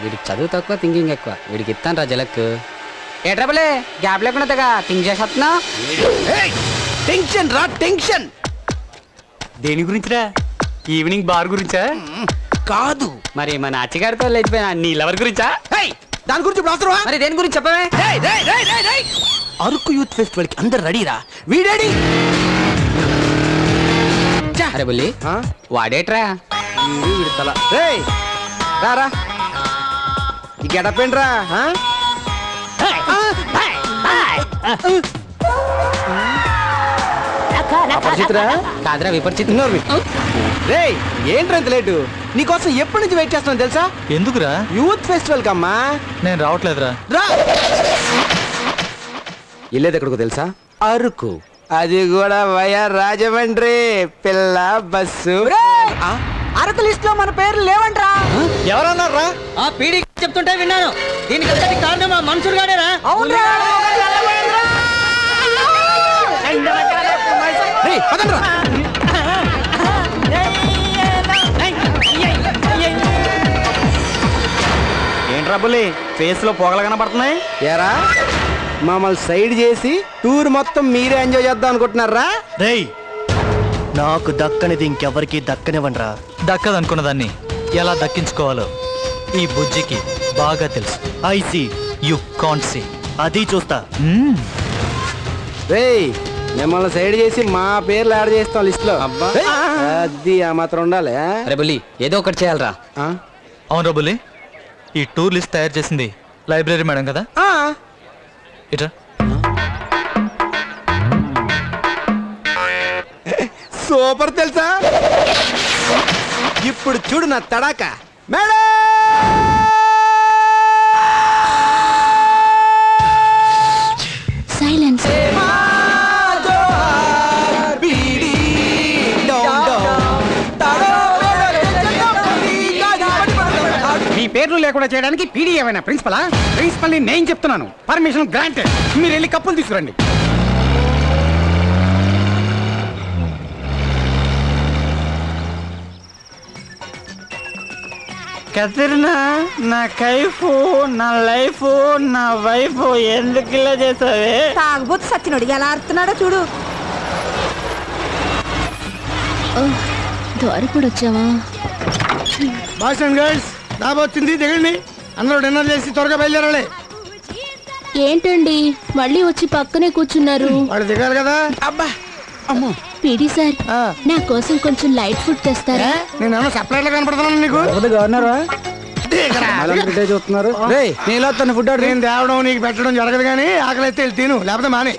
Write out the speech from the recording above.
వీడికి చదువు తక్కువ థింకింగ్ ఎక్కువ. వీడికి ఇస్తాను రా జలక్. ఏ ట్రబులే గ్యాప్ లేకుండా థింక్ చేసేస్తున్నా. టెన్షన్ రా టెన్షన్. దేని గురించిరా? ఈవినింగ్ బార్ గురించా? కాదు మరి మన అచ్చగారితో లేచిపోయినా నీ లవర్ గురించా? దాని గురించి అవసరమా? మరి దేని గురించి చెప్పవే? అరకు యూత్ ఫెస్టివల్ కి అందరు రెడీరా? వీడేడి? అరే బుల్లి వాడేట్రా? వీడి తల. రారా ఈ గెటప్ ఏంట్రా? కాదురా విపరిచిత్. రే ఏంట్రా ఇంత లేటు? నీకోసం ఎప్పటి నుంచి వెయిట్ చేస్తున్నాను తెలుసా? ఎందుకురా? యూత్ ఫెస్టివల్ కమ్మా. నేను రావట్లేదురా. రా. వెళ్ళేది ఎక్కడికో తెలుసా? అరకు. అది కూడా వయా రాజమండ్రి. పిల్ల బస్సు. అరకు లిస్ట్ లో మన పేర్లు లేవంట్రా. ఎవరన్నారా? ఆ పీడీ చెప్తుంటే విన్నాను. దీనికి కారణం ఆ మన్సూర్ గాడేరా? అవునరా. ఏంట్రా బుల్లి ఫేస్ లో పొగలు కనబడుతున్నాయి? ఏరా మమ్మల్ని సైడ్ చేసి టూర్ మొత్తం మీరే ఎంజాయ్ చేద్దాం అనుకుంటున్నారా? రేయ్ నాకు దక్కనిది ఇంకెవరికి దక్కనివ్వండిరా. దక్కదనుకున్న దాన్ని ఎలా దక్కించుకోవాలో ఈ బుజ్జికి బాగా తెలుసు. I see you can't see. అది చూస్తా. రేయ్ మిమ్మల్ని సైడ్ చేసి మా పేర్లు యాడ్ చేస్తాం లిస్ట్ లో. అది ఆ మాత్రం ఉండాలి. అరే బుల్లి ఏదో ఒకటి చేయాలరా. అవునరా బుల్లి, ఈ టూర్ లిస్ట్ తయారు చేసింది లైబ్రరీ మేడం కదా? ఇట్రా. సూపర్ తెలుసా? ఇప్పుడు చూడు నా తడాక. Madam silence. మీ పేర్లు లేకుండా చేయడానికి పీడీ ఏమైనా ప్రిన్సిపలా? ప్రిన్సిపల్ ని నేను చెప్తున్నాను. Permission granted. మీరు వెళ్ళి కప్పులు తీసుకురండి. కత్రినా, నా కైఫ్, నా లైఫ్, నా వైఫ్ ఎందుకు ఇలా చేసావే? తాగుబోతు సచ్చినోడు ఎలా ఆడుతున్నాడో చూడు. దోరి కూడా వచ్చావా? బాయ్స్ అండ్ గర్ల్స్ డాబా వచ్చింది, దిగండి. అందరూ డిన్నర్ చేసి త్వరగా బయలుదేరాలి. ఏంటండి మళ్ళీ వచ్చి పక్కనే కూర్చున్నారు? వాళ్ళు దిగాలి కదా. అబ్బా అమ్మో. పీడీ సార్ నా కోసం కొంచెం లైట్ ఫుడ్ తెస్తారా? నేను సప్లైలో కనపడుతున్నాను నీకు. గవర్నర్ చూస్తున్నారు. ఫుడ్ ఆర్డర్ నేను తేవడం నీకు పెట్టడం జరగదు కానీ ఆకలి అయితే తిను, లేకపోతే మానే.